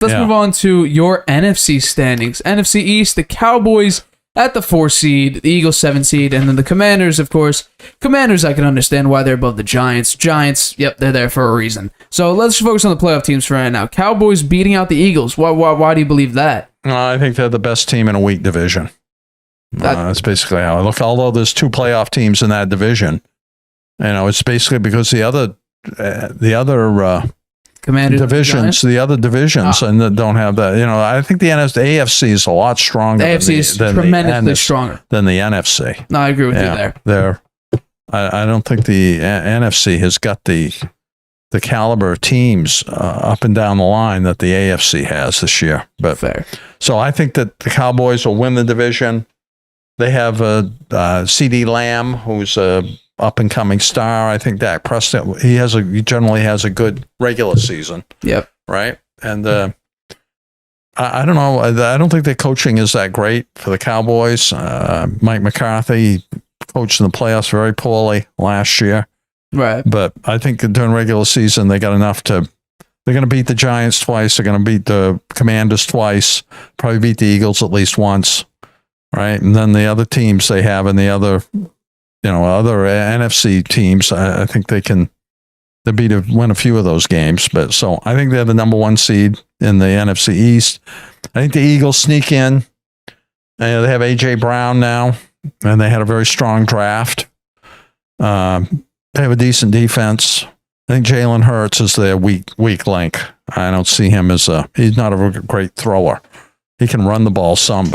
Let's move on to your NFC standings. NFC East, the Cowboys at the 4 seed, the Eagles 7 seed, and then the Commanders, of course. Commanders, I can understand why they're above the Giants. Giants, yep, they're there for a reason. So let's focus on the playoff teams for right now. Cowboys beating out the Eagles. Why do you believe that? I think they're the best team in a weak division. That's basically how I look. Although there's 2 playoff teams in that division, it's basically because the other Commanders divisions, the other divisions, and that don't have that. I think the AFC is a lot stronger. The AFC is tremendously stronger than the NFC. No, I agree with you there. I don't think the NFC has got the caliber of teams up and down the line that the AFC has this year. But fair. So I think that the Cowboys will win the division. They have CeeDee Lamb, who's a up-and-coming star. I think Dak Prescott, he generally has a good regular season. Yep. Right? And I don't know. I don't think their coaching is that great for the Cowboys. Mike McCarthy coached in the playoffs very poorly last year. Right. But I think during regular season, they got enough they're going to beat the Giants twice. They're going to beat the Commanders twice. Probably beat the Eagles at least once. Right. And then the other teams they have and the other NFC teams, I think they can win a few of those games. But so I think they're the number 1 seed in the NFC East. I think the Eagles sneak in. They have A.J. Brown now, and they had a very strong draft. They have a decent defense. I think Jalen Hurts is their weak link. I don't see him as he's not a great thrower. He can run the ball some,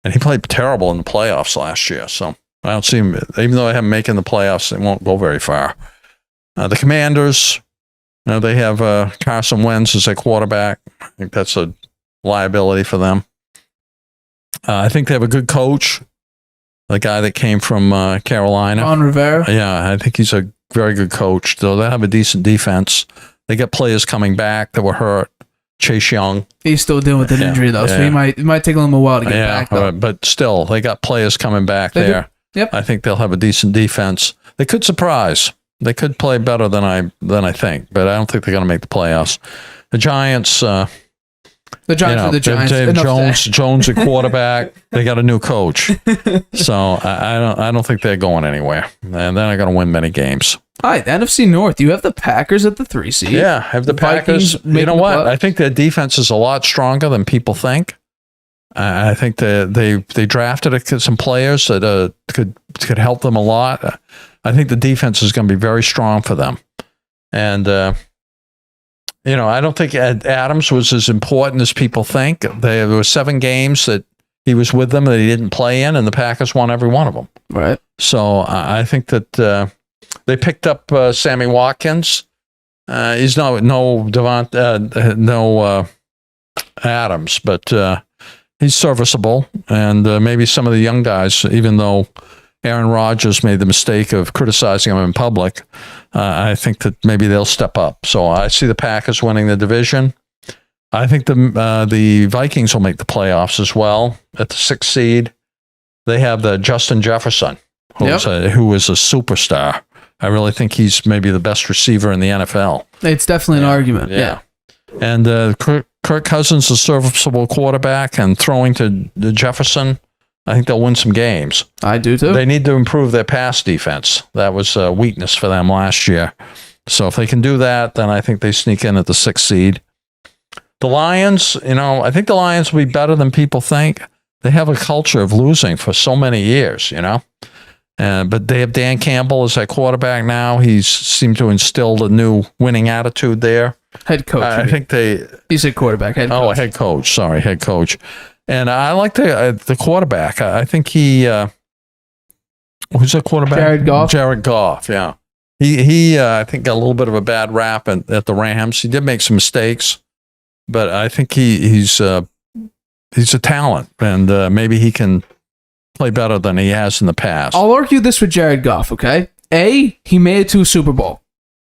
and he played terrible in the playoffs last year. So I don't see him, even though they haven't making the playoffs, they won't go very far. The Commanders, they have Carson Wentz as their quarterback. I think that's a liability for them. I think they have a good coach, the guy that came from Carolina. Ron Rivera? Yeah, I think he's a very good coach. So they have a decent defense. They got players coming back that were hurt. Chase Young. He's still dealing with an injury, though, so it might take a little while to get back. Though. But still, they got players coming back there. Yep. I think they'll have a decent defense. They could surprise. They could play better than I think, but I don't think they're going to make the playoffs. The Giants. Are the Giants. Jones at quarterback. They got a new coach, so I don't think they're going anywhere, and they're not going to win many games. All right, the NFC North. You have the Packers at the 3 seed. Yeah, have the Packers. You know what? I think their defense is a lot stronger than people think. I think they drafted some players that could help them a lot. I think the defense is going to be very strong for them, and I don't think Adams was as important as people think. There were 7 games that he was with them that he didn't play in, and the Packers won every one of them. Right. So I think that they picked up Sammy Watkins. He's no Adams, but he's serviceable, and maybe some of the young guys, even though Aaron Rodgers made the mistake of criticizing him in public, I think that maybe they'll step up. So I see the Packers winning the division. I think the Vikings will make the playoffs as well at the 6th seed. They have the Justin Jefferson, who is a superstar. I really think he's maybe the best receiver in the NFL. It's definitely an argument. Yeah. And Kirk Cousins is a serviceable quarterback, and throwing to Jefferson, I think they'll win some games. I do too. They need to improve their pass defense. That was a weakness for them last year. So if they can do that, then I think they sneak in at the 6th seed. The Lions, I think the Lions will be better than people think. They have a culture of losing for so many years, but they have Dan Campbell as their quarterback now. He's seemed to instill a new winning attitude there. Head coach. I think You said quarterback. Head coach. Oh, head coach. Sorry, head coach. And I like the quarterback. I think he who's the quarterback? Jared Goff. Jared Goff. Yeah. He I think got a little bit of a bad rap at the Rams. He did make some mistakes, but I think he's a talent, and maybe he can play better than he has in the past. I'll argue this with Jared Goff. Okay, he made it to a Super Bowl.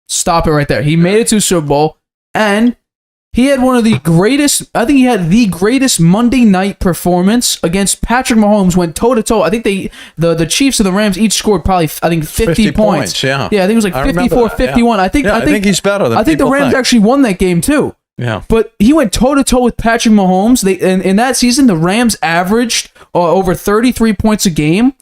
Stop it right there. He made it to a Super Bowl, and he had one of the greatest. I think he had the greatest Monday night performance against Patrick Mahomes. Went toe to toe. I think the Chiefs and the Rams each scored probably 50 points. Yeah, I think it was like 54-51. Yeah. I think he's better than I think the Rams actually won that game too. Yeah. But he went toe-to-toe with Patrick Mahomes. In that season, the Rams averaged over 33 points a game.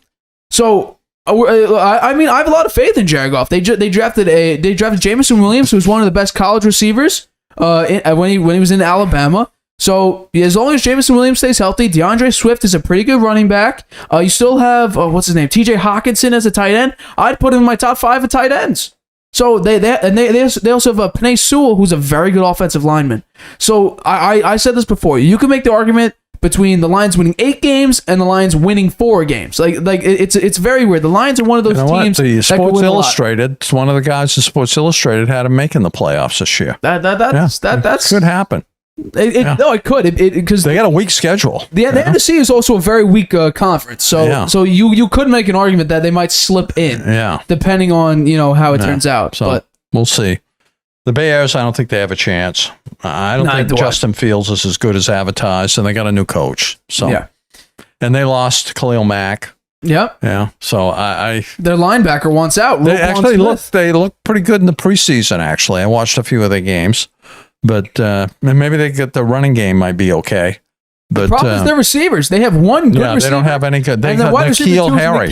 So, I mean, I have a lot of faith in Jared Goff. They drafted Jameson Williams, who's one of the best college receivers when he was in Alabama. So, as long as Jameson Williams stays healthy, DeAndre Swift is a pretty good running back. You still have, what's his name, TJ Hawkinson as a tight end. I'd put him in my top 5 of tight ends. So, they also have Penei Sewell, who's a very good offensive lineman. So, I said this before. You can make the argument between the Lions winning 8 games and the Lions winning 4 games. Like it's very weird. The Lions are one of those teams the that Sports Illustrated, it's one of the guys in Sports Illustrated had him making the playoffs this year. That's could happen. No, it could because they got a weak schedule. The NFC is also a very weak conference, so you could make an argument that they might slip in, depending on how it turns out. So but we'll see. The Bears, I don't think they have a chance. I don't think Justin Fields is as good as advertised, and they got a new coach. So and they lost Khalil Mack. Yep. Yeah. So their linebacker wants out. They look pretty good in the preseason. Actually, I watched a few of their games. But maybe the running game might be okay. But the problem is their receivers. They have one good receiver. They don't have any good. They got N'Keal Harry.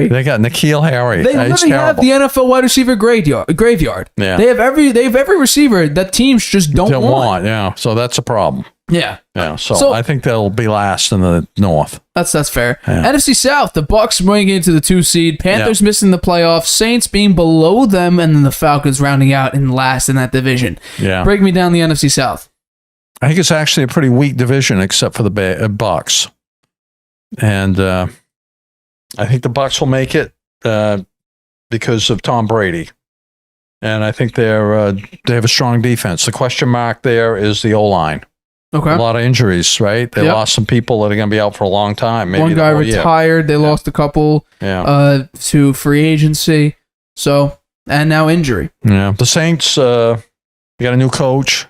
They got N'Keal Harry. They literally have the NFL wide receiver graveyard. Yeah. They have every receiver that teams just don't want. Yeah. So that's a problem. Yeah. Yeah. So I think they'll be last in the North. That's fair. Yeah. NFC South, the Bucks bringing into the 2 seed, Panthers missing the playoffs, Saints being below them, and then the Falcons rounding out in last in that division. Yeah. Break me down the NFC South. I think it's actually a pretty weak division except for the Bucks. And I think the Bucks will make it because of Tom Brady. And I think they have a strong defense. The question mark there is the O-line. Okay. A lot of injuries, right? They lost some people that are going to be out for a long time. Maybe one guy retired. They lost a couple to free agency. So, and now injury. Yeah. The Saints, you got a new coach,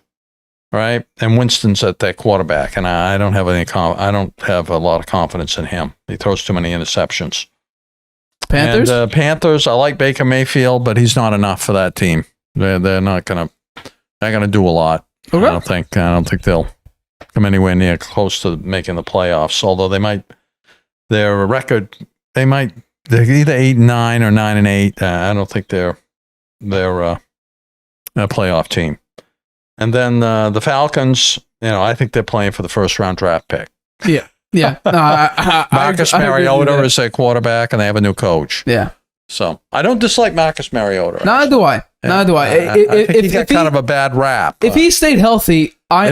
right? And Winston's at that quarterback, and I don't have I don't have a lot of confidence in him. He throws too many interceptions. Panthers? And Panthers, I like Baker Mayfield, but he's not enough for that team. They're not going to do a lot. Okay. I don't think they'll come anywhere near close to making the playoffs. Although their record, they're either 8-9 or 9-8. I don't think they're a playoff team. And then the Falcons, I think they're playing for the first round draft pick. Yeah. Yeah. No, Marcus Mariota is their quarterback, and they have a new coach. Yeah. So I don't dislike Marcus Mariota. Neither do I. I think he got kind of a bad rap. If he stayed healthy, the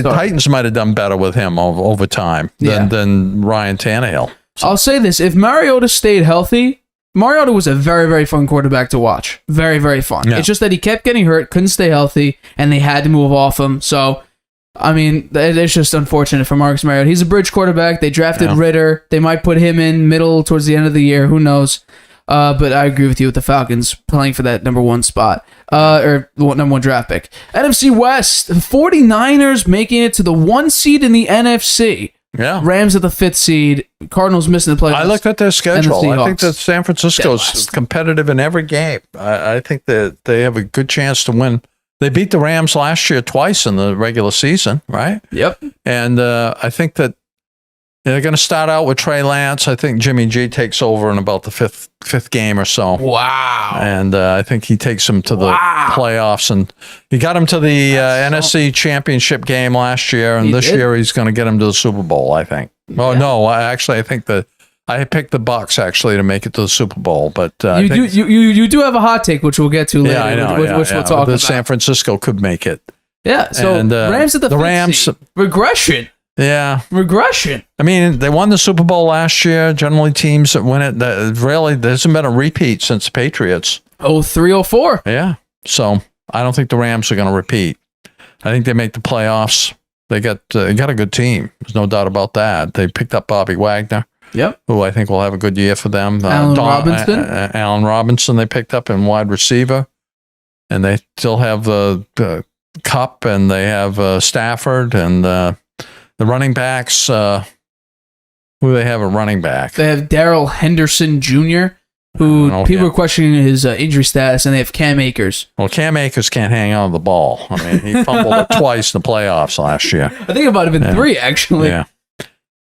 Titans might have done better with him over time than Ryan Tannehill. So. I'll say this: if Mariota stayed healthy, Mariota was a very, very fun quarterback to watch. Very, very fun. Yeah. It's just that he kept getting hurt, couldn't stay healthy, and they had to move off him. So, I mean, it's just unfortunate for Marcus Mariota. He's a bridge quarterback. They drafted Ritter. They might put him in middle towards the end of the year. Who knows? But I agree with you with the Falcons playing for that number 1 spot, or number 1 draft pick. NFC West, 49ers making it to the 1 seed in the NFC. Yeah. Rams at the 5th seed. Cardinals missing the playoffs. I looked at their schedule. I think that San Francisco's competitive in every game. I think that they have a good chance to win. They beat the Rams last year twice in the regular season, right? Yep. And I think that they're going to start out with Trey Lance. I think Jimmy G takes over in about the fifth game or so. Wow. And I think he takes them to the playoffs. And he got him to the NFC Championship game last year. And this year he's going to get him to the Super Bowl, I think. Oh, no. I think I picked the Bucs actually to make it to the Super Bowl. But you do have a hot take, which we'll get to later. Yeah, I know. Which we'll talk about. San Francisco could make it. Yeah. So Rams at the Rams seed. Regression. Yeah. Regression. I mean, they won the Super Bowl last year. Generally, teams that win it, there hasn't been a repeat since the Patriots. 03-04. Yeah. So I don't think the Rams are going to repeat. I think they make the playoffs. They got a good team. There's no doubt about that. They picked up Bobby Wagner. Yep. Who I think will have a good year for them. Allen Robinson they picked up in wide receiver. And they still have the Cup, and they have Stafford, and the running backs, who do they have a running back? They have Darrell Henderson Jr. who people are questioning his injury status, and they have Cam Akers. Well, Cam Akers can't hang on to the ball. I mean, he fumbled it twice in the playoffs last year. I think it might have been 3, actually. Yeah.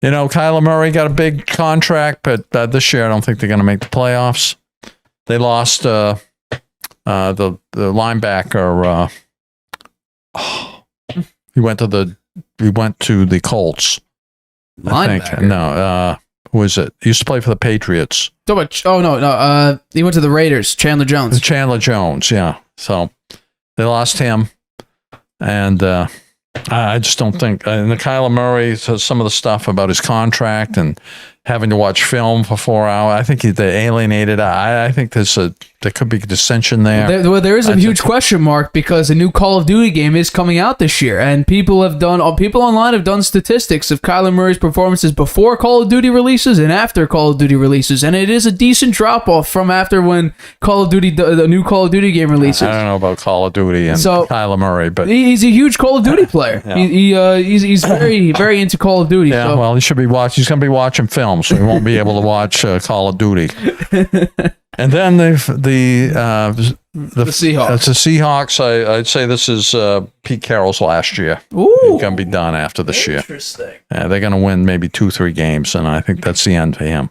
You know, Kyler Murray got a big contract, but this year I don't think they're going to make the playoffs. They lost the linebacker. He went to the Colts. I think. No, who is it? He used to play for the Patriots. He went to the Raiders. Chandler Jones. Chandler Jones, yeah. So they lost him, and I just don't think. And the Kyler Murray, some of the stuff about his contract and having to watch film for 4 hours. I think they alienated. I think there could be dissension there. There is a huge question mark because a new Call of Duty game is coming out this year, and people online have done statistics of Kyler Murray's performances before Call of Duty releases and after Call of Duty releases, and it is a decent drop off from after when the new Call of Duty game releases. I don't know about Call of Duty and Kyler Murray, but he's a huge Call of Duty player. Yeah. He's very very into Call of Duty. Yeah, well, he should be watching. He's going to be watching film, so he won't be able to watch Call of Duty. And then the Seahawks. The Seahawks. I'd say this is Pete Carroll's last year. Ooh, he's going to be done after this year. Interesting. They're going to win maybe 2-3 games, and I think that's the end for him.